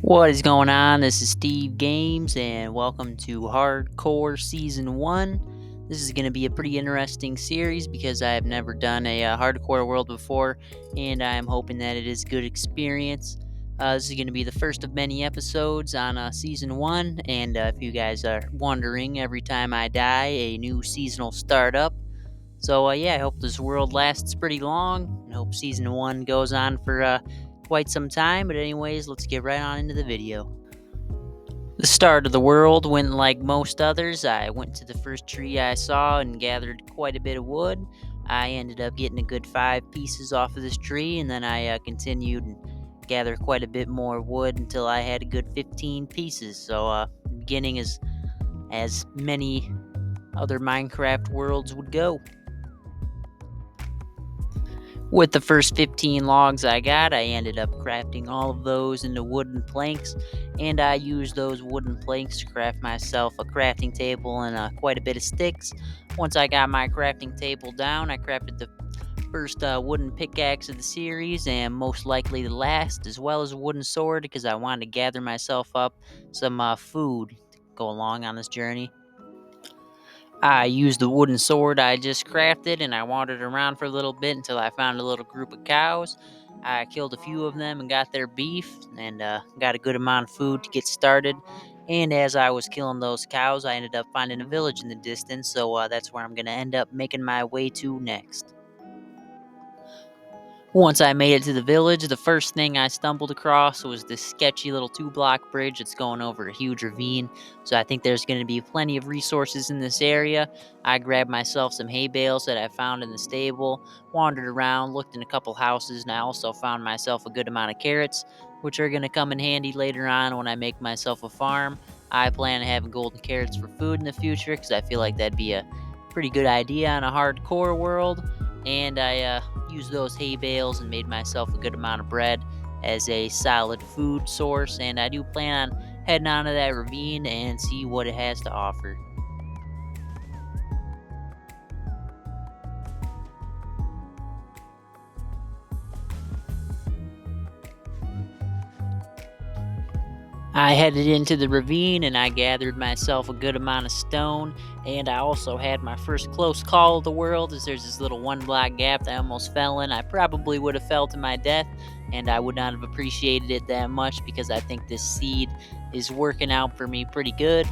What is going on? This is Steve Games, and welcome to Hardcore Season 1. This is going to be a pretty interesting series because I have never done a hardcore world before, and I am hoping that it is a good experience. This is going to be the first of many episodes on Season 1, and if you guys are wondering, every time I die, a new season will start up. So, I hope this world lasts pretty long, and hope Season 1 goes on for quite some time. But anyways, let's get right on into the video. The start of the world went like most others. I went to the first tree I saw and gathered quite a bit of wood. I ended up getting a good 5 pieces off of this tree, and then I continued and gathered quite a bit more wood until I had a good 15 pieces. So, the beginning is as many other Minecraft worlds would go. With the first 15 logs I got, I ended up crafting all of those into wooden planks, and I used those wooden planks to craft myself a crafting table and quite a bit of sticks. Once I got my crafting table down, I crafted the first wooden pickaxe of the series, and most likely the last, as well as a wooden sword, because I wanted to gather myself up some food to go along on this journey. I used the wooden sword I just crafted, and I wandered around for a little bit until I found a little group of cows. I killed a few of them and got their beef, and got a good amount of food to get started. And as I was killing those cows, I ended up finding a village in the distance, so that's where I'm going to end up making my way to next. Once I made it to the village, the first thing I stumbled across was this sketchy little 2-block bridge that's going over a huge ravine. So I think there's going to be plenty of resources in this area. I grabbed myself some hay bales that I found in the stable, wandered around, looked in a couple houses, and I also found myself a good amount of carrots, which are going to come in handy later on when I make myself a farm. I plan on having golden carrots for food in the future because I feel like that'd be a pretty good idea on a hardcore world. And I used those hay bales and made myself a good amount of bread as a solid food source. And I do plan on heading onto that ravine and see what it has to offer. I headed into the ravine and I gathered myself a good amount of stone, and I also had my first close call of the world as there's this little 1 block gap that I almost fell in. I probably would have fell to my death, and I would not have appreciated it that much because I think this seed is working out for me pretty good.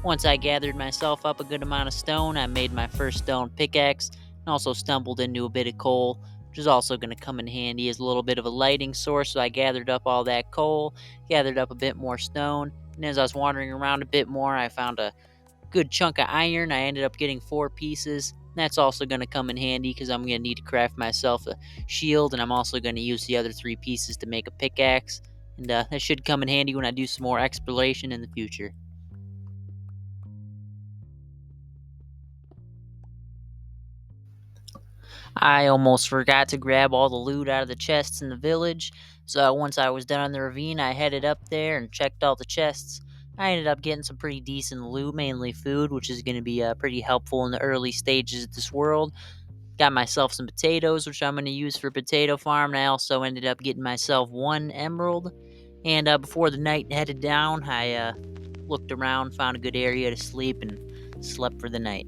Once I gathered myself up a good amount of stone, I made my first stone pickaxe and also stumbled into a bit of coal, which is also going to come in handy as a little bit of a lighting source. So I gathered up all that coal, gathered up a bit more stone, and as I was wandering around a bit more, I found a good chunk of iron. I ended up getting 4 pieces. That's also going to come in handy because I'm going to need to craft myself a shield, and I'm also going to use the other 3 pieces to make a pickaxe. And that should come in handy when I do some more exploration in the future. I almost forgot to grab all the loot out of the chests in the village, so once I was done in the ravine, I headed up there and checked all the chests. I ended up getting some pretty decent loot, mainly food, which is going to be pretty helpful in the early stages of this world. Got myself some potatoes, which I'm going to use for potato farm, and I also ended up getting myself 1 emerald. And before the night headed down, I looked around, found a good area to sleep, and slept for the night.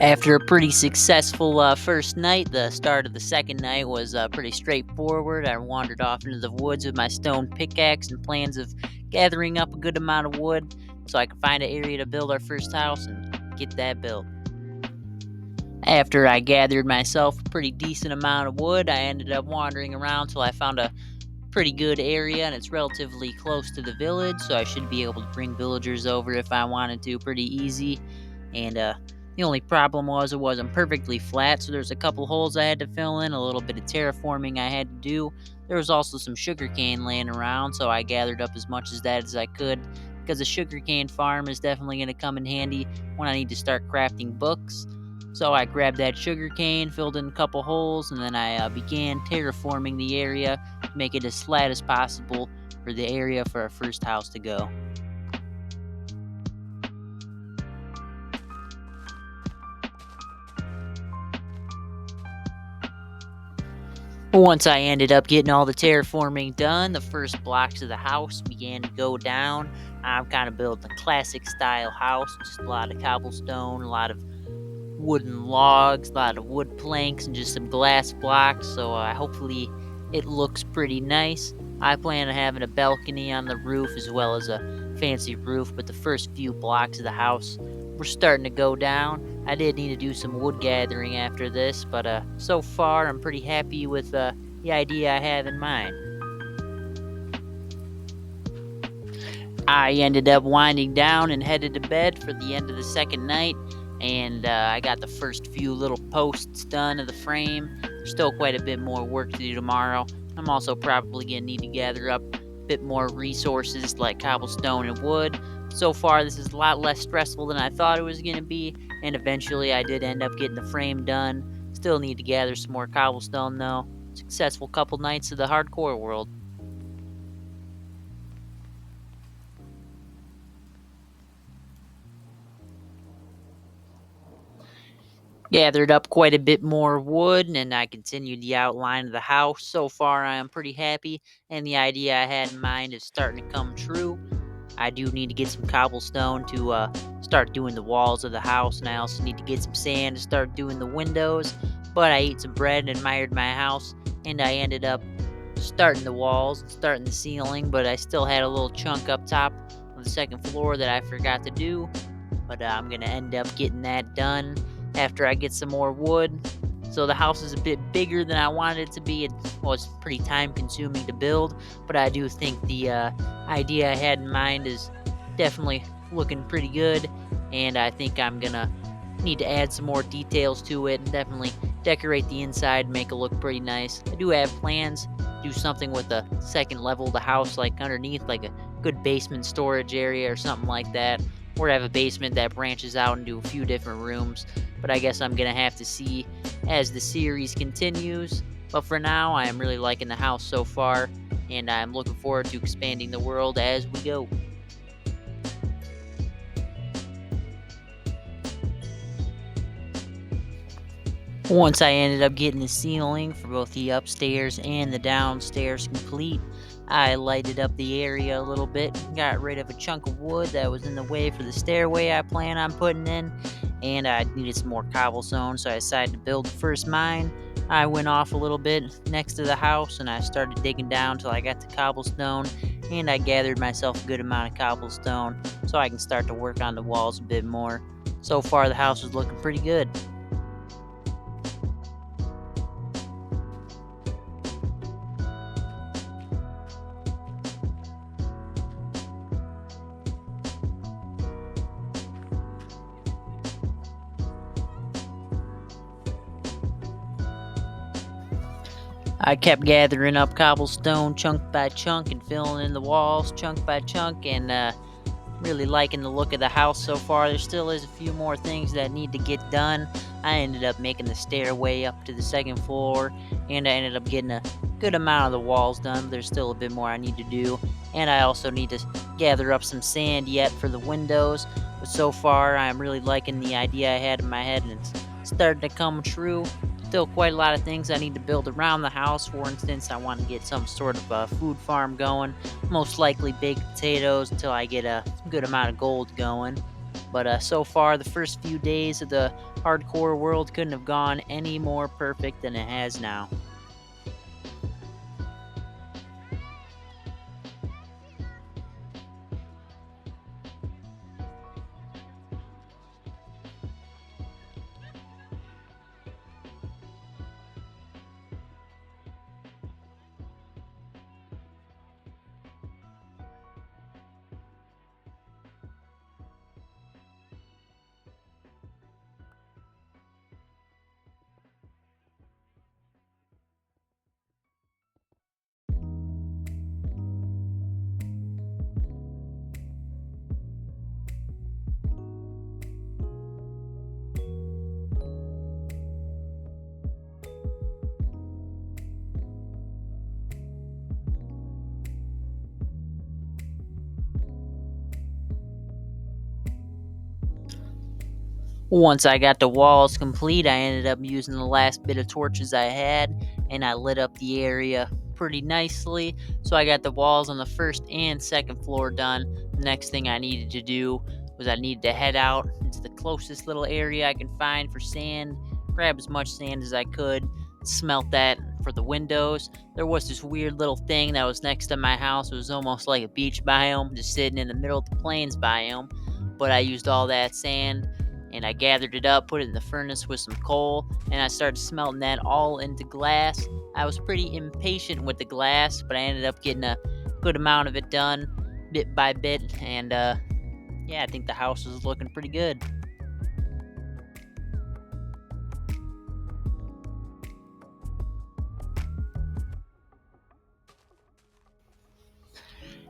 After a pretty successful first night, the start of the second night was pretty straightforward. I wandered off into the woods with my stone pickaxe and plans of gathering up a good amount of wood so I could find an area to build our first house and get that built. After I gathered myself a pretty decent amount of wood, I ended up wandering around till I found a pretty good area, and it's relatively close to the village, so I should be able to bring villagers over if I wanted to pretty easy. And the only problem was it wasn't perfectly flat, so there's a couple holes I had to fill in, a little bit of terraforming I had to do. There was also some sugarcane laying around, so I gathered up as much as that as I could because a sugarcane farm is definitely going to come in handy when I need to start crafting books. So I grabbed that sugarcane, filled in a couple holes, and then I began terraforming the area to make it as flat as possible for the area for our first house to go. Once I ended up getting all the terraforming done, the first blocks of the house began to go down. I'm kind of building a classic style house, just a lot of cobblestone, a lot of wooden logs, a lot of wood planks, and just some glass blocks. So hopefully it looks pretty nice. I plan on having a balcony on the roof as well as a fancy roof, but the first few blocks of the house were starting to go down. I did need to do some wood gathering after this, but so far I'm pretty happy with the idea I have in mind. I ended up winding down and headed to bed for the end of the second night, and I got the first few little posts done of the frame. There's still quite a bit more work to do tomorrow. I'm also probably going to need to gather up a bit more resources like cobblestone and wood. So far, this is a lot less stressful than I thought it was going to be, and eventually I did end up getting the frame done. Still need to gather some more cobblestone though. Successful couple nights of the hardcore world. Gathered up quite a bit more wood, and I continued the outline of the house. So far, I am pretty happy, and the idea I had in mind is starting to come true. I do need to get some cobblestone to start doing the walls of the house, and I also need to get some sand to start doing the windows. But I ate some bread and admired my house, and I ended up starting the walls and starting the ceiling, but I still had a little chunk up top of the second floor that I forgot to do, but I'm gonna end up getting that done after I get some more wood. So the house is a bit bigger than I wanted it to be. It's pretty time consuming to build, but I do think the idea I had in mind is definitely looking pretty good, and I think I'm gonna need to add some more details to it and definitely decorate the inside, make it look pretty nice. I do have plans to do something with the second level of the house, like underneath, like a good basement storage area or something like that, or have a basement that branches out into a few different rooms. But I guess I'm gonna have to see as the series continues. But for now, I am really liking the house so far, and I'm looking forward to expanding the world as we go. Once I ended up getting the ceiling for both the upstairs and the downstairs complete, I lighted up the area a little bit, got rid of a chunk of wood that was in the way for the stairway I plan on putting in, and I needed some more cobblestone, so I decided to build the first mine. I went off a little bit next to the house and I started digging down till I got the cobblestone, and I gathered myself a good amount of cobblestone so I can start to work on the walls a bit more. So far, the house is looking pretty good. I kept gathering up cobblestone chunk by chunk and filling in the walls chunk by chunk, and really liking the look of the house so far. There still is a few more things that need to get done. I ended up making the stairway up to the second floor, and I ended up getting a good amount of the walls done. But there's still a bit more I need to do, and I also need to gather up some sand yet for the windows. But so far, I'm really liking the idea I had in my head, and it's starting to come true. Still quite a lot of things I need to build around the house. For instance, I want to get some sort of a food farm going, most likely baked potatoes until I get a good amount of gold going. But so far, the first few days of the hardcore world couldn't have gone any more perfect than it has now. Once I got the walls complete, I ended up using the last bit of torches I had, and I lit up the area pretty nicely. So I got the walls on the first and second floor done. The next thing I needed to do was I needed to head out into the closest little area I can find for sand, grab as much sand as I could, smelt that for the windows. There was this weird little thing that was next to my house. It was almost like a beach biome, just sitting in the middle of the plains biome. But I used all that sand and I gathered it up, put it in the furnace with some coal, and I started smelting that all into glass. I was pretty impatient with the glass, but I ended up getting a good amount of it done bit by bit, and yeah, I think the house is looking pretty good.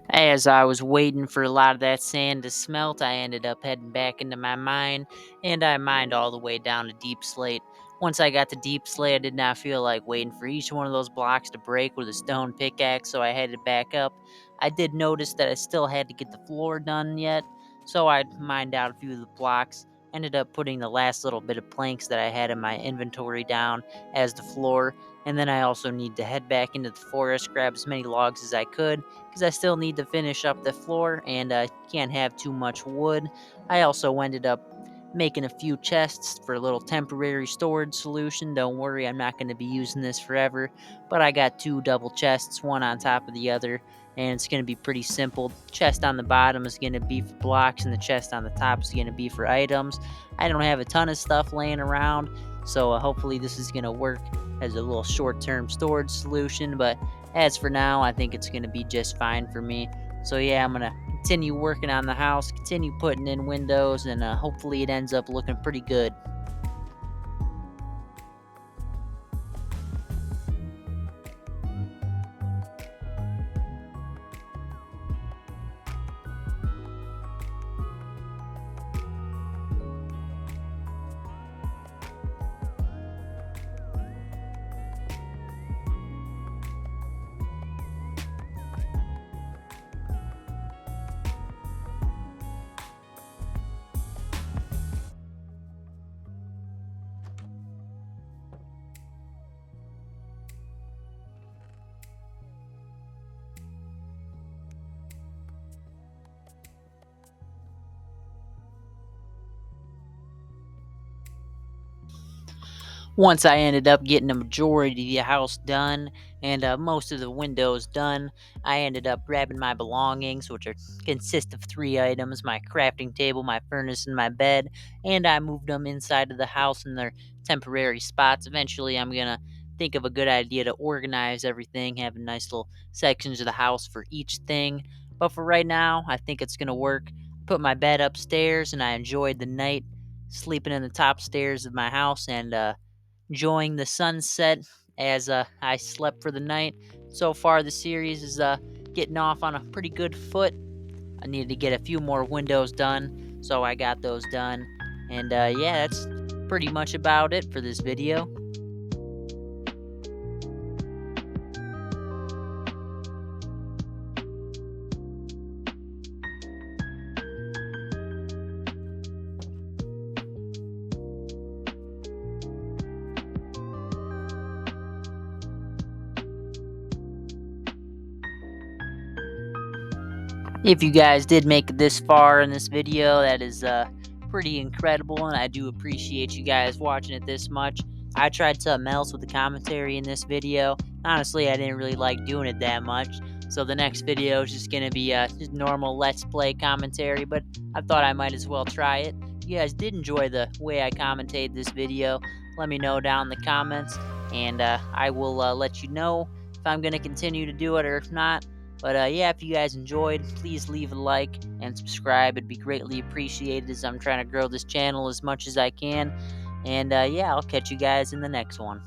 As I was waiting for a lot of that sand to smelt, I ended up heading back into my mine, and I mined all the way down to deep slate. Once I got to deep slate, I did not feel like waiting for each one of those blocks to break with a stone pickaxe, so I headed back up. I did notice that I still had to get the floor done yet, so I mined out a few of the blocks, ended up putting the last little bit of planks that I had in my inventory down as the floor, and then I also need to head back into the forest, grab as many logs as I could, because I still need to finish up the floor and can't have too much wood. I also ended up making a few chests for a little temporary storage solution. Don't worry, I'm not going to be using this forever, but I got two double chests, one on top of the other, and it's going to be pretty simple. The chest on the bottom is going to be for blocks, and the chest on the top is going to be for items. I don't have a ton of stuff laying around, so hopefully this is going to work as a little short-term storage solution, but as for now, I think it's going to be just fine for me. So yeah, I'm going to continue working on the house, continue putting in windows, and hopefully it ends up looking pretty good. Once I ended up getting a majority of the house done and most of the windows done, I ended up grabbing my belongings, which consist of three items: my crafting table, my furnace, and my bed, and I moved them inside of the house in their temporary spots. Eventually, I'm gonna think of a good idea to organize everything, having nice little sections of the house for each thing. But for right now, I think it's gonna work. Put my bed upstairs, and I enjoyed the night sleeping in the top stairs of my house and enjoying the sunset as I slept for the night. So far, the series is getting off on a pretty good foot. I needed to get a few more windows done, so I got those done. And yeah, that's pretty much about it for this video. If you guys did make it this far in this video, that is pretty incredible, and I do appreciate you guys watching it this much. I tried something else with the commentary in this video. Honestly, I didn't really like doing it that much, so the next video is just going to be just normal Let's Play commentary, but I thought I might as well try it. If you guys did enjoy the way I commentated this video, let me know down in the comments, and I will let you know if I'm going to continue to do it or if not. But yeah, if you guys enjoyed, please leave a like and subscribe. It'd be greatly appreciated as I'm trying to grow this channel as much as I can. And yeah, I'll catch you guys in the next one.